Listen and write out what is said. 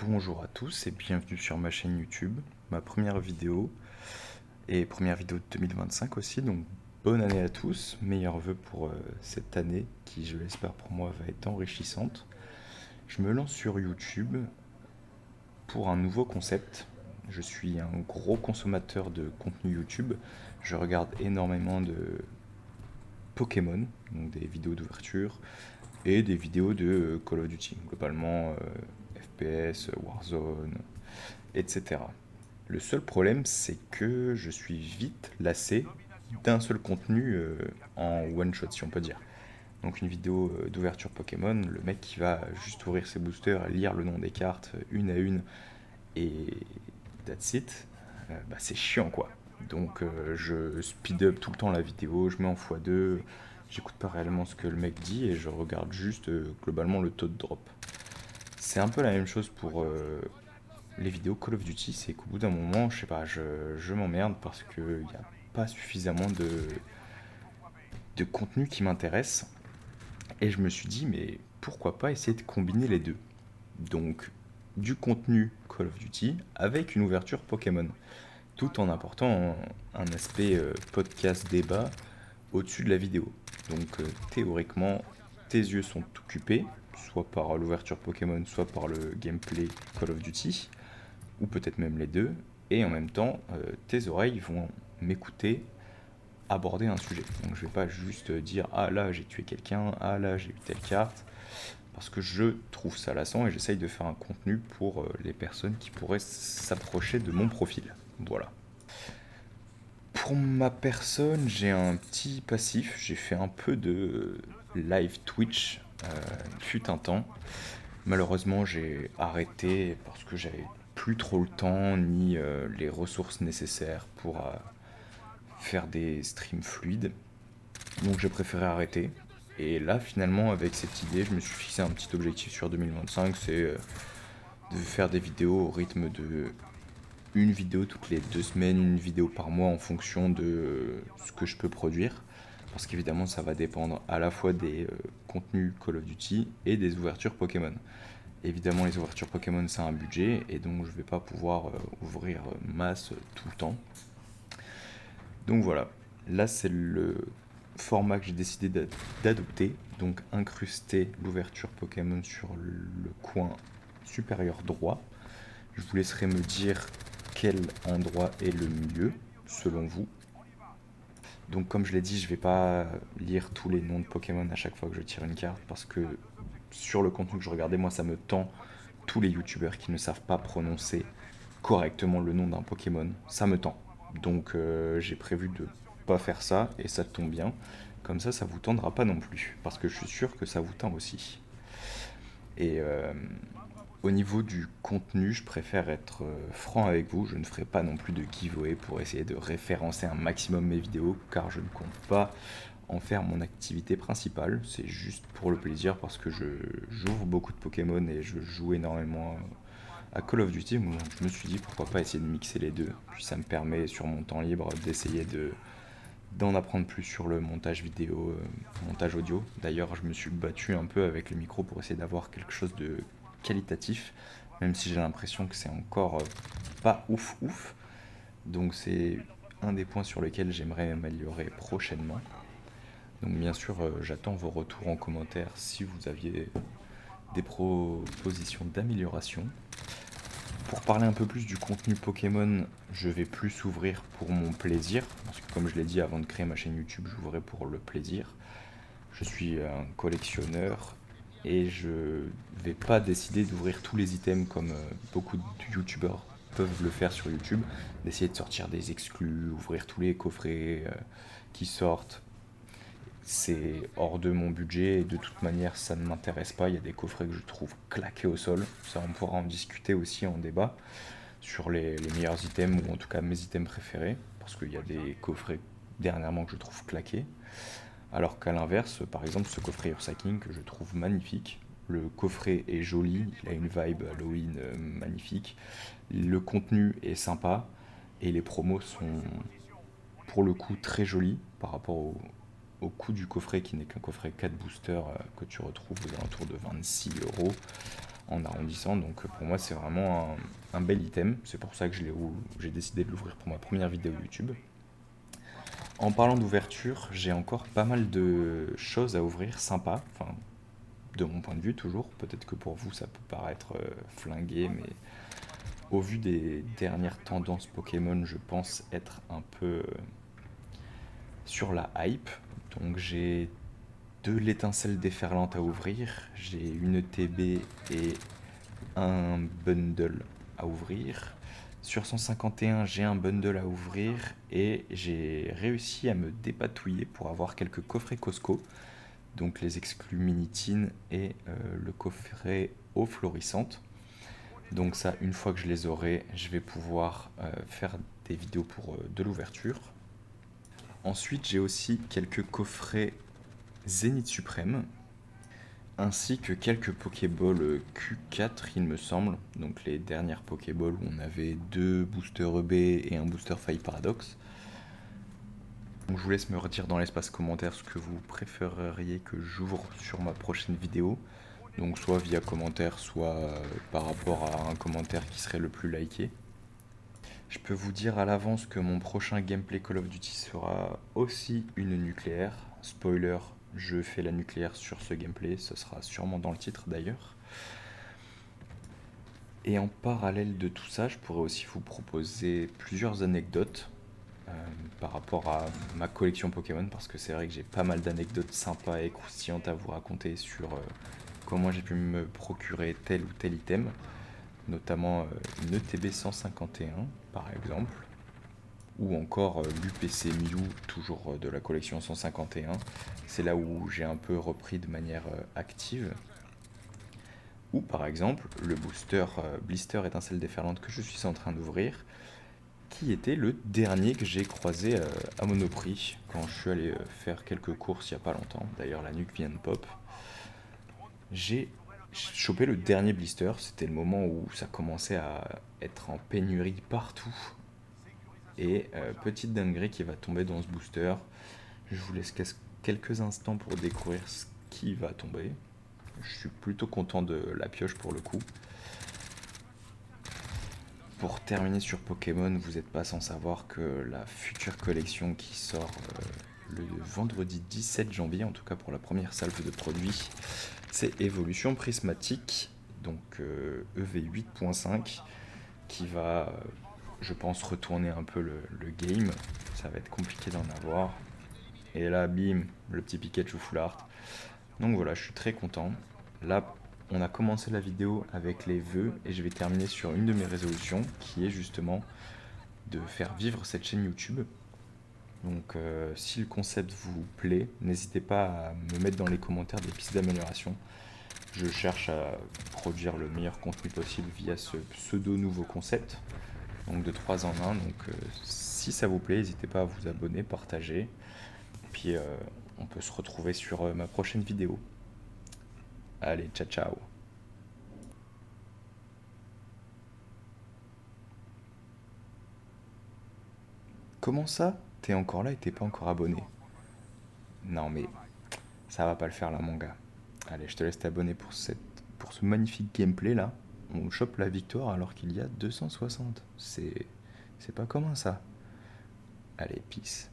Bonjour à tous et bienvenue sur ma chaîne YouTube, ma première vidéo et première vidéo de 2025 aussi, donc bonne année à tous, meilleurs vœux pour cette année qui je l'espère pour moi va être enrichissante. Je me lance sur YouTube pour un nouveau concept. Je suis un gros consommateur de contenu YouTube, je regarde énormément de Pokémon, donc des vidéos d'ouverture et des vidéos de Call of Duty, globalement FPS, Warzone, etc. Le seul problème, c'est que je suis vite lassé d'un seul contenu en one shot, si on peut dire. Donc une vidéo d'ouverture Pokémon, le mec qui va juste ouvrir ses boosters, lire le nom des cartes une à une et that's it, c'est chiant quoi. Donc je speed up tout le temps la vidéo, je mets en x2, j'écoute pas réellement ce que le mec dit et je regarde juste globalement le taux de drop. C'est un peu la même chose pour les vidéos Call of Duty, c'est qu'au bout d'un moment, je sais pas, je m'emmerde parce qu'il n'y a pas suffisamment de contenu qui m'intéresse. Et je me suis dit, mais pourquoi pas essayer de combiner les deux. Donc, du contenu Call of Duty avec une ouverture Pokémon, tout en apportant un aspect podcast débat au-dessus de la vidéo. Donc, théoriquement, tes yeux sont occupés, soit par l'ouverture Pokémon, soit par le gameplay Call of Duty ou peut-être même les deux, et en même temps, tes oreilles vont m'écouter aborder un sujet. Donc je vais pas juste dire ah là j'ai tué quelqu'un, ah là j'ai eu telle carte, parce que je trouve ça lassant et j'essaye de faire un contenu pour les personnes qui pourraient s'approcher de mon profil. Voilà. Pour ma personne, j'ai un petit passif, j'ai fait un peu de live Twitch, il fut un temps. Malheureusement, j'ai arrêté parce que j'avais plus trop le temps ni les ressources nécessaires pour faire des streams fluides. Donc j'ai préféré arrêter. Et là, finalement, avec cette idée, je me suis fixé un petit objectif sur 2025, c'est de faire des vidéos au rythme de une vidéo toutes les 2 semaines, une vidéo par mois en fonction de ce que je peux produire. Parce qu'évidemment, ça va dépendre à la fois des contenus Call of Duty et des ouvertures Pokémon. Évidemment, les ouvertures Pokémon, c'est un budget, et donc je vais pas pouvoir ouvrir masse tout le temps. Donc voilà, là c'est le format que j'ai décidé d'adopter, donc incruster l'ouverture Pokémon sur le coin supérieur droit. Je vous laisserai me dire quel endroit est le mieux selon vous. Donc comme je l'ai dit, je vais pas lire tous les noms de Pokémon à chaque fois que je tire une carte parce que sur le contenu que je regardais, moi ça me tend tous les youtubeurs qui ne savent pas prononcer correctement le nom d'un Pokémon, ça me tend. Donc j'ai prévu de pas faire ça et ça tombe bien. Comme ça vous tendra pas non plus parce que je suis sûr que ça vous tend aussi. Et au niveau du contenu, je préfère être franc avec vous. Je ne ferai pas non plus de giveaway pour essayer de référencer un maximum mes vidéos car je ne compte pas en faire mon activité principale. C'est juste pour le plaisir parce que j'ouvre beaucoup de Pokémon et je joue énormément à Call of Duty. Donc je me suis dit pourquoi pas essayer de mixer les deux. Puis ça me permet sur mon temps libre d'essayer d'en apprendre plus sur le montage vidéo, montage audio. D'ailleurs, je me suis battu un peu avec le micro pour essayer d'avoir quelque chose de qualitatif, même si j'ai l'impression que c'est encore pas ouf ouf. Donc c'est un des points sur lesquels j'aimerais m'améliorer prochainement. Donc bien sûr, j'attends vos retours en commentaire si vous aviez des propositions d'amélioration. Pour parler un peu plus du contenu Pokémon, je vais plus s'ouvrir pour mon plaisir, parce que comme je l'ai dit avant de créer ma chaîne YouTube, j'ouvrais pour le plaisir. Je suis un collectionneur et je vais pas décider d'ouvrir tous les items comme beaucoup de youtubeurs peuvent le faire sur YouTube, d'essayer de sortir des exclus, ouvrir tous les coffrets qui sortent. C'est hors de mon budget et de toute manière ça ne m'intéresse pas. Il y a des coffrets que je trouve claqués au sol. Ça, on pourra en discuter aussi en débat sur les meilleurs items ou en tout cas mes items préférés. Parce qu'il y a des coffrets dernièrement que je trouve claqués. Alors qu'à l'inverse, par exemple, ce coffret Ursaking que je trouve magnifique. Le coffret est joli, il a une vibe Halloween magnifique. Le contenu est sympa et les promos sont pour le coup très jolis par rapport au coût du coffret qui n'est qu'un coffret 4 boosters que tu retrouves aux alentours de 26 euros. en arrondissant. Donc pour moi, c'est vraiment un bel item. C'est pour ça que j'ai décidé de l'ouvrir pour ma première vidéo YouTube. En parlant d'ouverture, j'ai encore pas mal de choses à ouvrir, sympas. Enfin, de mon point de vue toujours. Peut-être que pour vous, ça peut paraître flingué, mais au vu des dernières tendances Pokémon, je pense être un peu sur la hype. Donc j'ai deux l'étincelle déferlante à ouvrir, j'ai une TB et un bundle à ouvrir. Sur 151, j'ai un bundle à ouvrir et j'ai réussi à me dépatouiller pour avoir quelques coffrets Costco, donc les exclus Minitine et le coffret eau florissante. Donc ça, une fois que je les aurai, je vais pouvoir faire des vidéos pour de l'ouverture. Ensuite, j'ai aussi quelques coffrets Zénith Suprême, ainsi que quelques Pokéballs Q4, il me semble. Donc les dernières Pokéballs où on avait deux boosters EB et un booster Faille Paradox. Donc je vous laisse me redire dans l'espace commentaire ce que vous préféreriez que j'ouvre sur ma prochaine vidéo. Donc soit via commentaire, soit par rapport à un commentaire qui serait le plus liké. Je peux vous dire à l'avance que mon prochain gameplay Call of Duty sera aussi une nucléaire. Spoiler, je fais la nucléaire sur ce gameplay, ce sera sûrement dans le titre d'ailleurs. Et en parallèle de tout ça, je pourrais aussi vous proposer plusieurs anecdotes par rapport à ma collection Pokémon, parce que c'est vrai que j'ai pas mal d'anecdotes sympas et croustillantes à vous raconter sur comment j'ai pu me procurer tel ou tel item, notamment une ETB 151 par exemple, ou encore l'UPC Milou, toujours de la collection 151. C'est là où j'ai un peu repris de manière active. Ou par exemple le booster Blister Étincelle Déferlante que je suis en train d'ouvrir, qui était le dernier que j'ai croisé à Monoprix quand je suis allé faire quelques courses il n'y a pas longtemps. D'ailleurs la nuque vient de pop. J'ai chopé le dernier blister, c'était le moment où ça commençait à être en pénurie partout. Et petite dinguerie qui va tomber dans ce booster. Je vous laisse quelques instants pour découvrir ce qui va tomber. Je suis plutôt content de la pioche pour le coup. Pour terminer sur Pokémon, vous n'êtes pas sans savoir que la future collection qui sort le vendredi 17 janvier, en tout cas pour la première salve de produits, c'est Évolution Prismatique, donc EV 8.5, qui va, je pense, retourner un peu le game. Ça va être compliqué d'en avoir. Et là, bim, le petit Pikachu full art. Donc voilà, je suis très content. Là, on a commencé la vidéo avec les vœux et je vais terminer sur une de mes résolutions qui est justement de faire vivre cette chaîne YouTube. Donc si le concept vous plaît, n'hésitez pas à me mettre dans les commentaires des pistes d'amélioration. Je cherche à produire le meilleur contenu possible via ce pseudo nouveau concept, donc de 3 en 1. Donc si ça vous plaît, n'hésitez pas à vous abonner, partager. Puis on peut se retrouver sur ma prochaine vidéo. Allez, ciao ciao. Comment ça? T'es encore là et t'es pas encore abonné? Non mais ça va pas le faire là mon gars. Allez, je te laisse t'abonner pour ce magnifique gameplay là. On chope la victoire alors qu'il y a 260. C'est pas commun ça. Allez, peace.